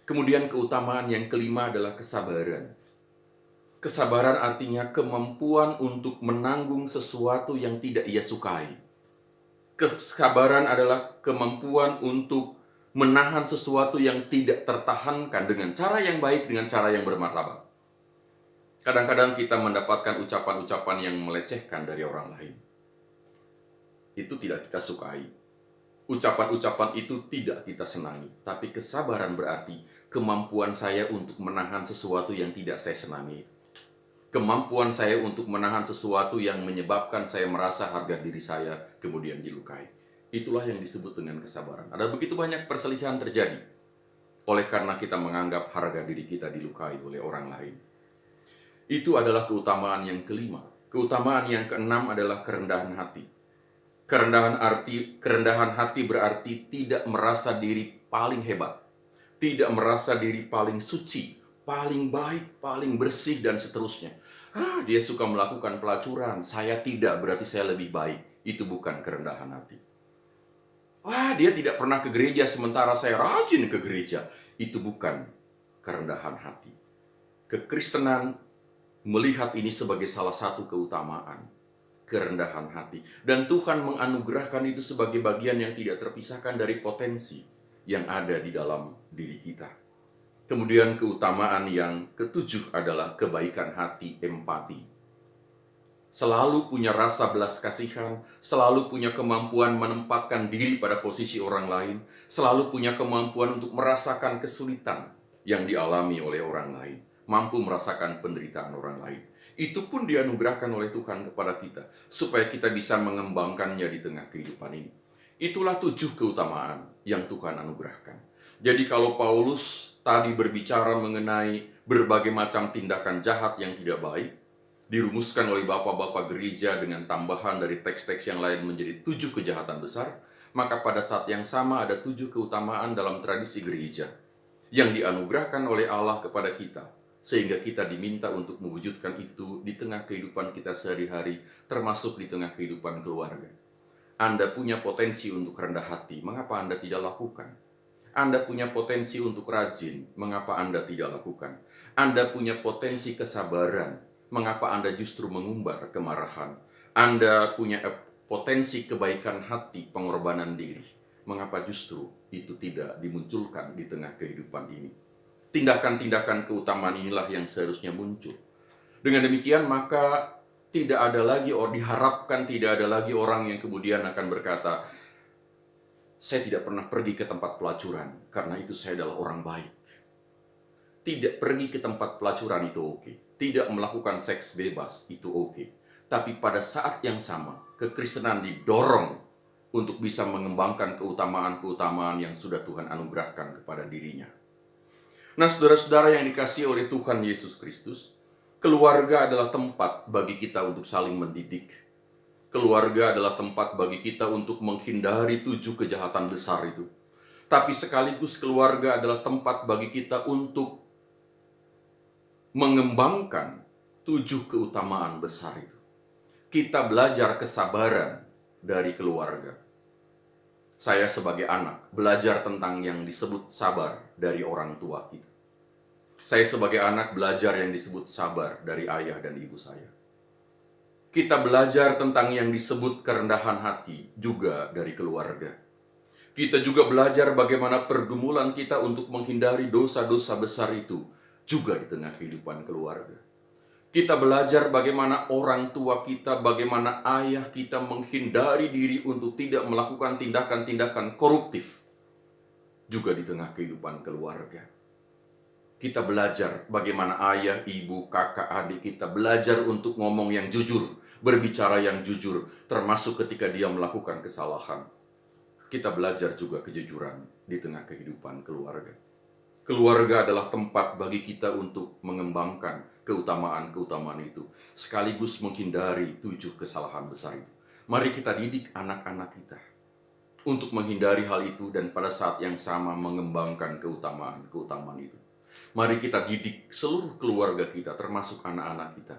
Kemudian keutamaan yang kelima adalah kesabaran. Kesabaran artinya kemampuan untuk menanggung sesuatu yang tidak ia sukai. Kesabaran adalah kemampuan untuk menahan sesuatu yang tidak tertahankan dengan cara yang baik, dengan cara yang bermartabat. Kadang-kadang kita mendapatkan ucapan-ucapan yang melecehkan dari orang lain. Itu tidak kita sukai. Ucapan-ucapan itu tidak kita senangi. Tapi kesabaran berarti kemampuan saya untuk menahan sesuatu yang tidak saya senangi. Kemampuan saya untuk menahan sesuatu yang menyebabkan saya merasa harga diri saya kemudian dilukai. Itulah yang disebut dengan kesabaran. Ada begitu banyak perselisihan terjadi oleh karena kita menganggap harga diri kita dilukai oleh orang lain. Itu adalah keutamaan yang kelima. Keutamaan yang keenam adalah kerendahan hati. Kerendahan hati berarti tidak merasa diri paling hebat, tidak merasa diri paling suci, paling baik, paling bersih, dan seterusnya. Dia suka melakukan pelacuran, saya tidak, berarti saya lebih baik. Itu bukan kerendahan hati. Dia tidak pernah ke gereja sementara saya rajin ke gereja. Itu bukan kerendahan hati. Kekristenan melihat ini sebagai salah satu keutamaan, kerendahan hati. Dan Tuhan menganugerahkan itu sebagai bagian yang tidak terpisahkan dari potensi yang ada di dalam diri kita. Kemudian keutamaan yang ketujuh adalah kebaikan hati, empati. Selalu punya rasa belas kasihan, selalu punya kemampuan menempatkan diri pada posisi orang lain, selalu punya kemampuan untuk merasakan kesulitan yang dialami oleh orang lain, mampu merasakan penderitaan orang lain. Itu pun dianugerahkan oleh Tuhan kepada kita, supaya kita bisa mengembangkannya di tengah kehidupan ini. Itulah 7 keutamaan yang Tuhan anugerahkan. Jadi kalau Paulus tadi berbicara mengenai berbagai macam tindakan jahat yang tidak baik, dirumuskan oleh bapak-bapak gereja dengan tambahan dari teks-teks yang lain menjadi 7 kejahatan besar, maka pada saat yang sama ada 7 keutamaan dalam tradisi gereja yang dianugerahkan oleh Allah kepada kita, sehingga kita diminta untuk mewujudkan itu di tengah kehidupan kita sehari-hari, termasuk di tengah kehidupan keluarga. Anda punya potensi untuk rendah hati, mengapa Anda tidak lakukan? Anda punya potensi untuk rajin, mengapa Anda tidak lakukan? Anda punya potensi kesabaran, mengapa Anda justru mengumbar kemarahan? Anda punya potensi kebaikan hati, pengorbanan diri, mengapa justru itu tidak dimunculkan di tengah kehidupan ini? Tindakan-tindakan keutamaan inilah yang seharusnya muncul. Dengan demikian maka tidak ada lagi, diharapkan tidak ada lagi orang yang kemudian akan berkata, saya tidak pernah pergi ke tempat pelacuran, karena itu saya adalah orang baik. Tidak pergi ke tempat pelacuran itu oke. Tidak melakukan seks bebas itu oke. Tapi pada saat yang sama, kekristenan didorong untuk bisa mengembangkan keutamaan-keutamaan yang sudah Tuhan anugerahkan kepada dirinya. Nah, saudara-saudara yang dikasihi oleh Tuhan Yesus Kristus, keluarga adalah tempat bagi kita untuk saling mendidik. Keluarga adalah tempat bagi kita untuk menghindari 7 kejahatan besar itu. Tapi sekaligus keluarga adalah tempat bagi kita untuk mengembangkan 7 keutamaan besar itu. Kita belajar kesabaran dari keluarga. Saya sebagai anak belajar tentang yang disebut sabar dari orang tua kita. Saya sebagai anak belajar yang disebut sabar dari ayah dan ibu saya. Kita belajar tentang yang disebut kerendahan hati juga dari keluarga. Kita juga belajar bagaimana pergumulan kita untuk menghindari dosa-dosa besar itu juga di tengah kehidupan keluarga. Kita belajar bagaimana orang tua kita, bagaimana ayah kita menghindari diri untuk tidak melakukan tindakan-tindakan koruptif juga di tengah kehidupan keluarga. Kita belajar bagaimana ayah, ibu, kakak, adik kita belajar untuk ngomong yang jujur, berbicara yang jujur, termasuk ketika dia melakukan kesalahan. Kita belajar juga kejujuran di tengah kehidupan keluarga. Keluarga adalah tempat bagi kita untuk mengembangkan keutamaan-keutamaan itu, sekaligus menghindari 7 kesalahan besar itu. Mari kita didik anak-anak kita untuk menghindari hal itu dan pada saat yang sama mengembangkan keutamaan-keutamaan itu. Mari kita didik seluruh keluarga kita, termasuk anak-anak kita,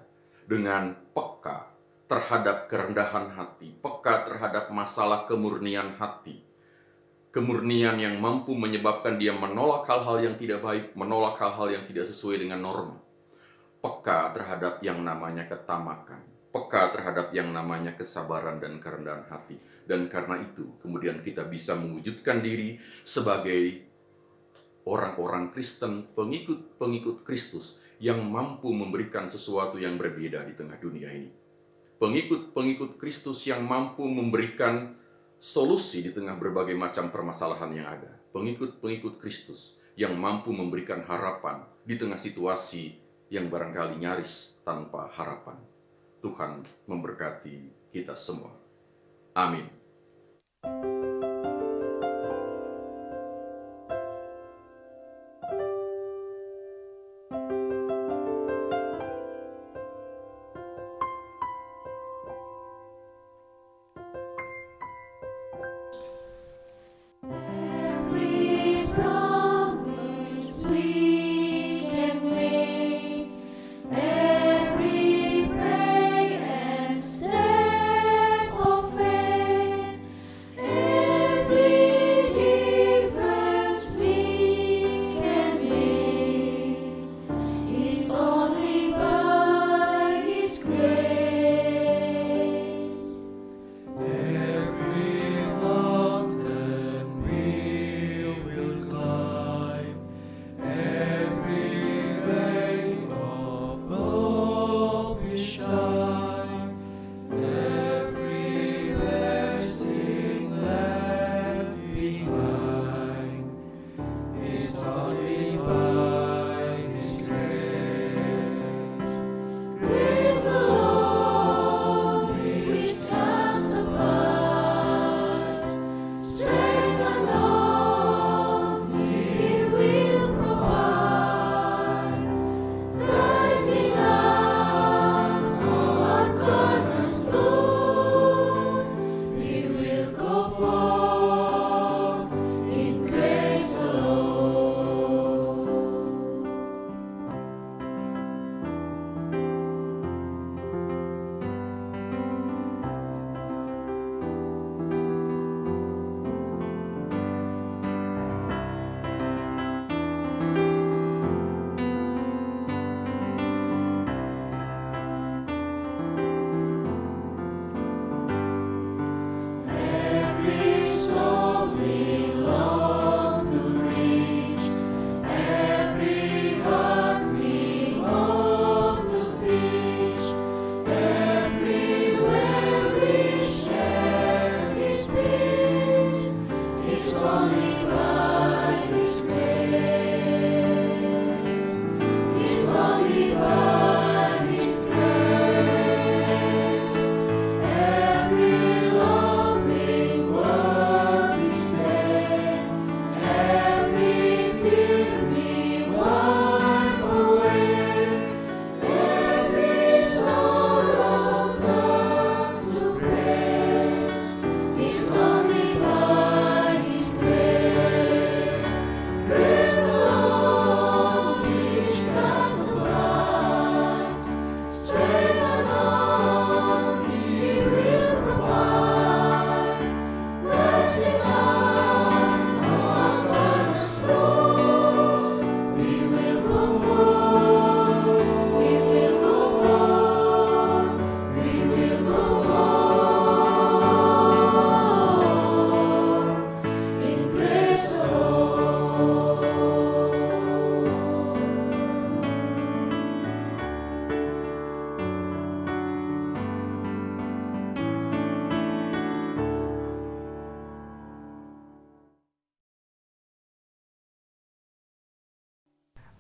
dengan peka terhadap kerendahan hati, peka terhadap masalah kemurnian hati. Kemurnian yang mampu menyebabkan dia menolak hal-hal yang tidak baik, menolak hal-hal yang tidak sesuai dengan norma. Peka terhadap yang namanya ketamakan, peka terhadap yang namanya kesabaran dan kerendahan hati. Dan karena itu, kemudian kita bisa mewujudkan diri sebagai orang-orang Kristen, pengikut-pengikut Kristus yang mampu memberikan sesuatu yang berbeda di tengah dunia ini. Pengikut-pengikut Kristus yang mampu memberikan solusi di tengah berbagai macam permasalahan yang ada. Pengikut-pengikut Kristus yang mampu memberikan harapan di tengah situasi yang barangkali nyaris tanpa harapan. Tuhan memberkati kita semua. Amin.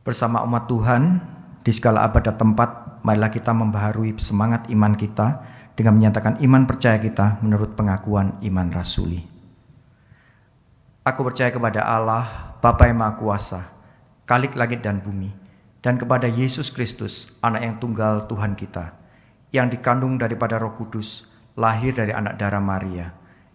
Bersama umat Tuhan, di segala abad dan tempat, marilah kita membaharui semangat iman kita dengan menyatakan iman percaya kita menurut pengakuan iman rasuli. Aku percaya kepada Allah, Bapa yang Maha Kuasa, Khalik langit dan bumi, dan kepada Yesus Kristus, Anak yang tunggal Tuhan kita, yang dikandung daripada Roh Kudus, lahir dari anak darah Maria,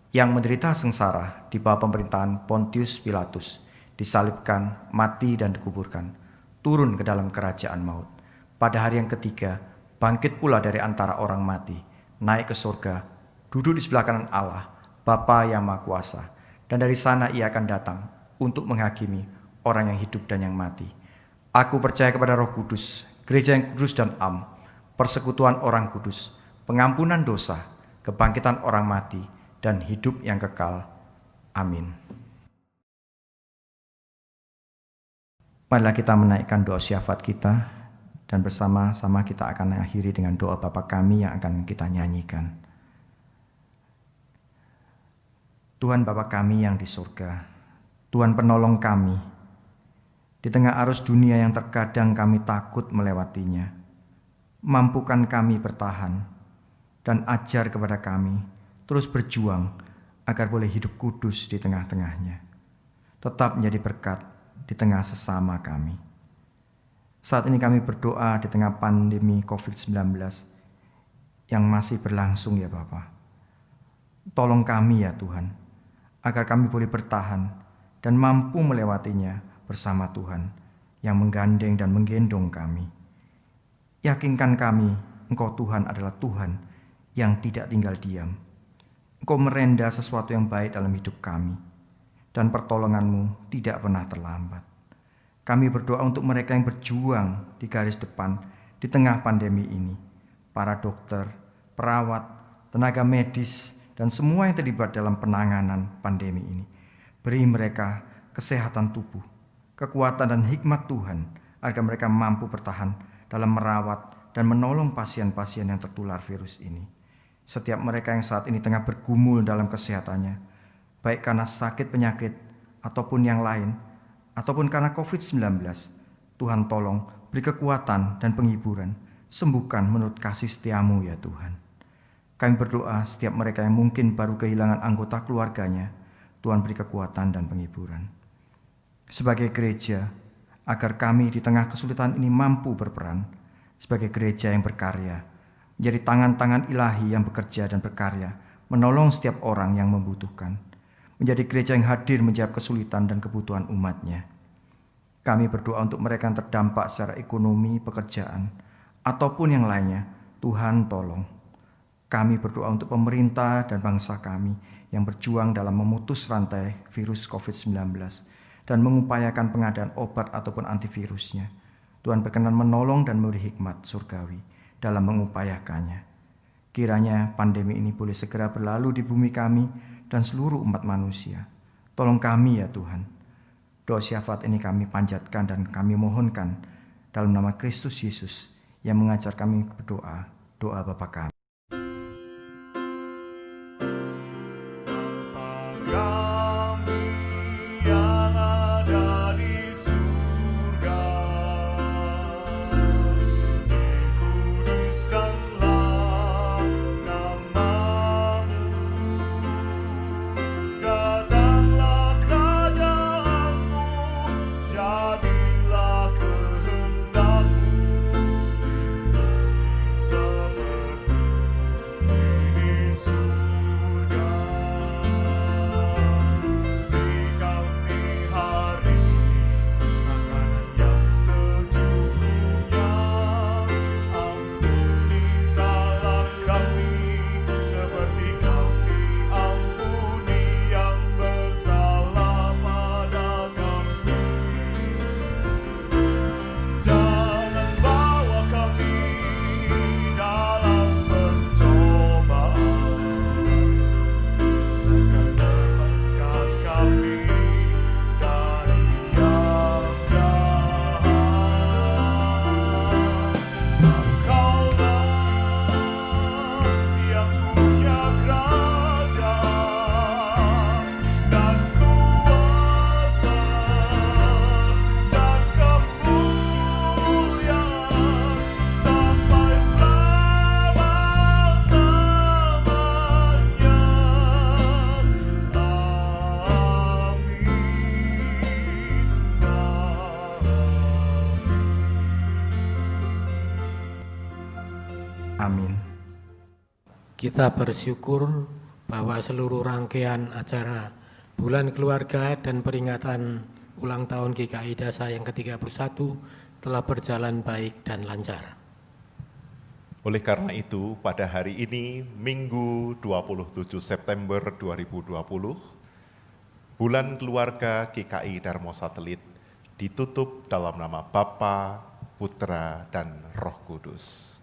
yang menderita sengsara di bawah pemerintahan Pontius Pilatus, disalibkan, mati dan dikuburkan, turun ke dalam kerajaan maut. Pada hari yang ketiga, bangkit pula dari antara orang mati, naik ke surga, duduk di sebelah kanan Allah, Bapa yang Maha Kuasa, dan dari sana ia akan datang untuk menghakimi orang yang hidup dan yang mati. Aku percaya kepada Roh Kudus, gereja yang kudus dan am, persekutuan orang kudus, pengampunan dosa, kebangkitan orang mati, dan hidup yang kekal. Amin. Marilah kita menaikkan doa syafaat kita, dan bersama-sama kita akan mengakhiri dengan doa Bapa kami yang akan kita nyanyikan. Tuhan Bapa kami yang di surga, Tuhan penolong kami, di tengah arus dunia yang terkadang kami takut melewatinya, mampukan kami bertahan, dan ajar kepada kami terus berjuang agar boleh hidup kudus di tengah-tengahnya, tetap menjadi berkat di tengah sesama kami. Saat ini kami berdoa di tengah pandemi COVID-19 yang masih berlangsung ya Bapa. Tolong kami ya Tuhan, agar kami boleh bertahan dan mampu melewatinya bersama Tuhan yang menggandeng dan menggendong kami. Yakinkan kami, Engkau Tuhan adalah Tuhan yang tidak tinggal diam. Engkau merenda sesuatu yang baik dalam hidup kami, dan pertolongan-Mu tidak pernah terlambat. Kami berdoa untuk mereka yang berjuang di garis depan di tengah pandemi ini, para dokter, perawat, tenaga medis, dan semua yang terlibat dalam penanganan pandemi ini. Beri mereka kesehatan tubuh, kekuatan dan hikmat Tuhan, agar mereka mampu bertahan dalam merawat dan menolong pasien-pasien yang tertular virus ini. Setiap mereka yang saat ini tengah bergumul dalam kesehatannya, baik karena sakit penyakit ataupun yang lain, ataupun karena COVID-19, Tuhan tolong beri kekuatan dan penghiburan, sembuhkan menurut kasih setia-Mu ya Tuhan. Kami berdoa setiap mereka yang mungkin baru kehilangan anggota keluarganya, Tuhan beri kekuatan dan penghiburan. Sebagai gereja, agar kami di tengah kesulitan ini mampu berperan sebagai gereja yang berkarya, menjadi tangan-tangan ilahi yang bekerja dan berkarya, menolong setiap orang yang membutuhkan, menjadi gereja yang hadir menjawab kesulitan dan kebutuhan umatnya. Kami berdoa untuk mereka yang terdampak secara ekonomi, pekerjaan, ataupun yang lainnya. Tuhan tolong. Kami berdoa untuk pemerintah dan bangsa kami yang berjuang dalam memutus rantai virus COVID-19 dan mengupayakan pengadaan obat ataupun antivirusnya. Tuhan berkenan menolong dan memberi hikmat surgawi dalam mengupayakannya. Kiranya pandemi ini boleh segera berlalu di bumi kami dan seluruh umat manusia. Tolong kami ya Tuhan. Doa syafaat ini kami panjatkan dan kami mohonkan dalam nama Kristus Yesus yang mengajar kami berdoa, doa Bapa kami. Kita bersyukur bahwa seluruh rangkaian acara Bulan Keluarga dan peringatan ulang tahun GKI Dasa yang ke-31 telah berjalan baik dan lancar. Oleh karena itu, pada hari ini, Minggu 27 September 2020, Bulan Keluarga GKI Darmo Satelit ditutup dalam nama Bapa, Putra, dan Roh Kudus.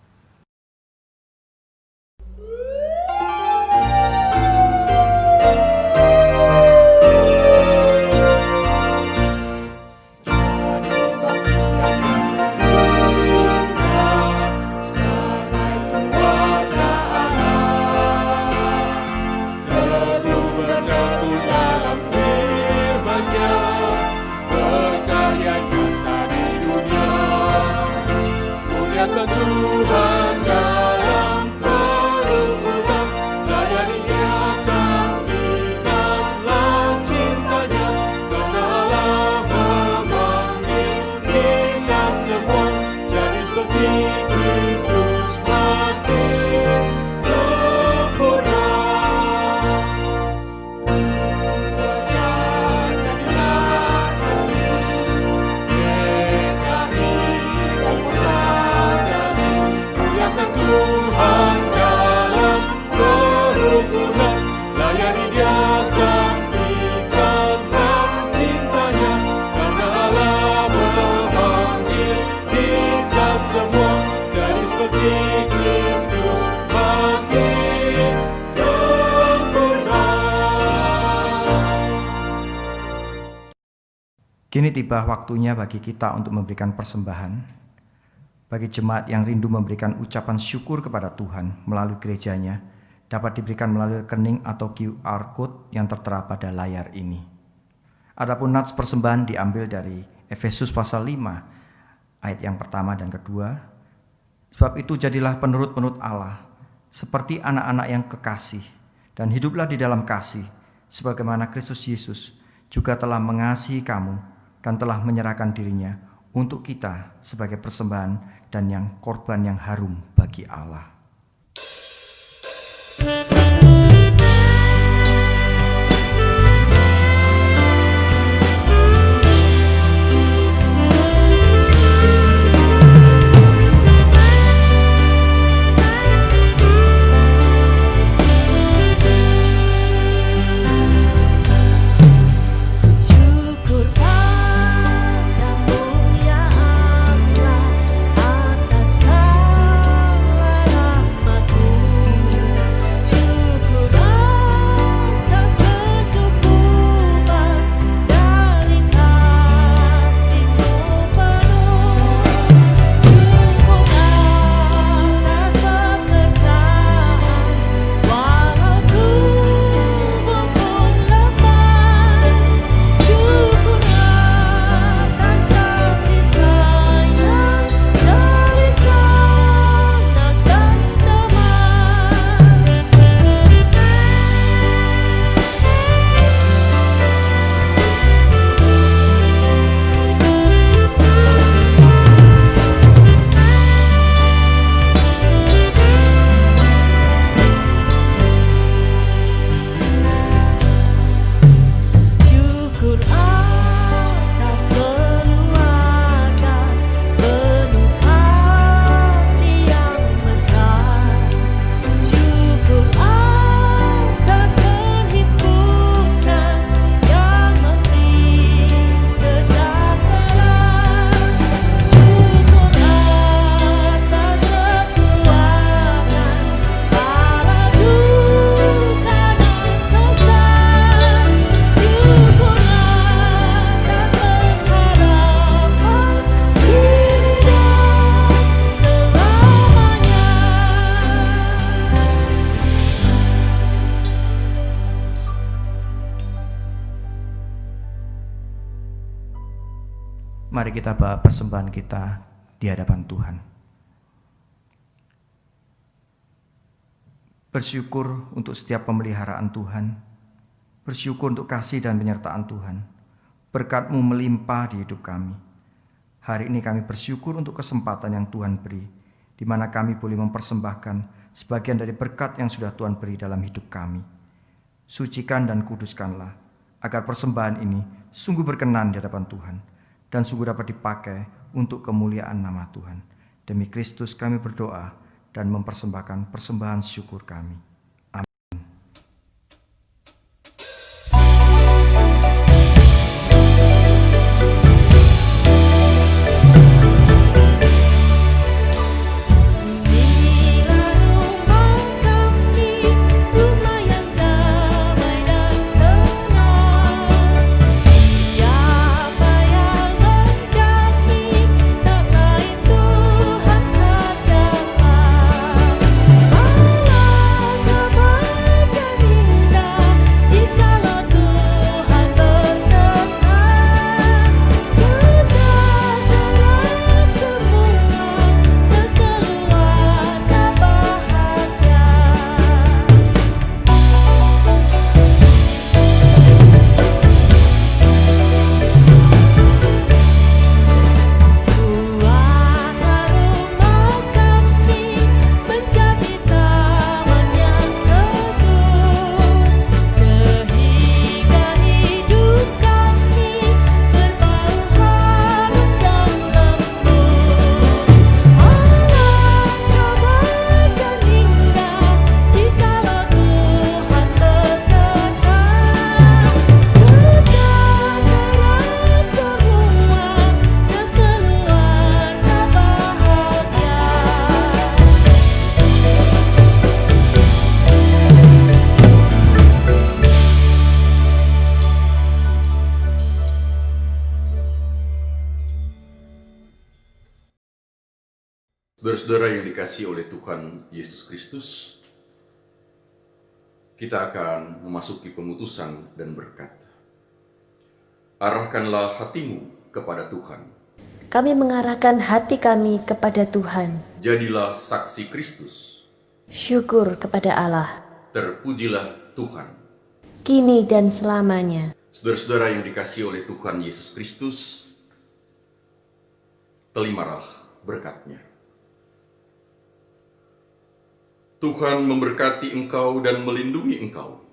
Kini tiba waktunya bagi kita untuk memberikan persembahan. Bagi jemaat yang rindu memberikan ucapan syukur kepada Tuhan melalui gerejanya, dapat diberikan melalui rekening atau QR Code yang tertera pada layar ini. Adapun nats persembahan diambil dari Efesus pasal 5, ayat yang pertama dan kedua. Sebab itu jadilah penurut-penurut Allah, seperti anak-anak yang kekasih, dan hiduplah di dalam kasih, sebagaimana Kristus Yesus juga telah mengasihi kamu, dan telah menyerahkan dirinya untuk kita sebagai persembahan dan yang korban yang harum bagi Allah. Mari kita bawa persembahan kita di hadapan Tuhan. Bersyukur untuk setiap pemeliharaan Tuhan. Bersyukur untuk kasih dan penyertaan Tuhan. Berkat-Mu melimpah di hidup kami. Hari ini kami bersyukur untuk kesempatan yang Tuhan beri, di mana kami boleh mempersembahkan sebagian dari berkat yang sudah Tuhan beri dalam hidup kami. Sucikan dan kuduskanlah, agar persembahan ini sungguh berkenan di hadapan Tuhan, dan sungguh dapat dipakai untuk kemuliaan nama Tuhan. Demi Kristus kami berdoa dan mempersembahkan persembahan syukur kami. Saudara-saudara yang dikasihi oleh Tuhan Yesus Kristus, kita akan memasuki pemutusan dan berkat. Arahkanlah hatimu kepada Tuhan. Kami mengarahkan hati kami kepada Tuhan. Jadilah saksi Kristus. Syukur kepada Allah, Terpujilah Tuhan. kini dan selamanya. Saudara-saudara yang dikasihi oleh Tuhan Yesus Kristus, terimalah berkat-Nya. Tuhan memberkati engkau dan melindungi engkau.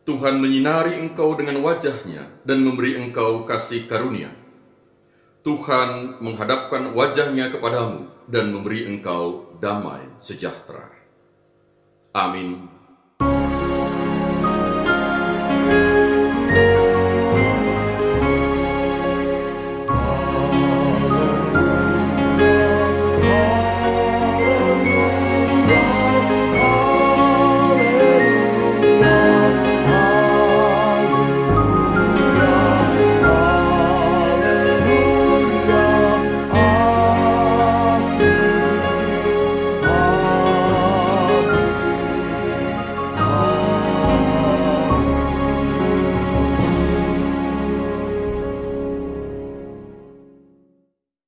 Tuhan menyinari engkau dengan wajah-Nya dan memberi engkau kasih karunia. Tuhan menghadapkan wajah-Nya kepadamu dan memberi engkau damai sejahtera. Amin.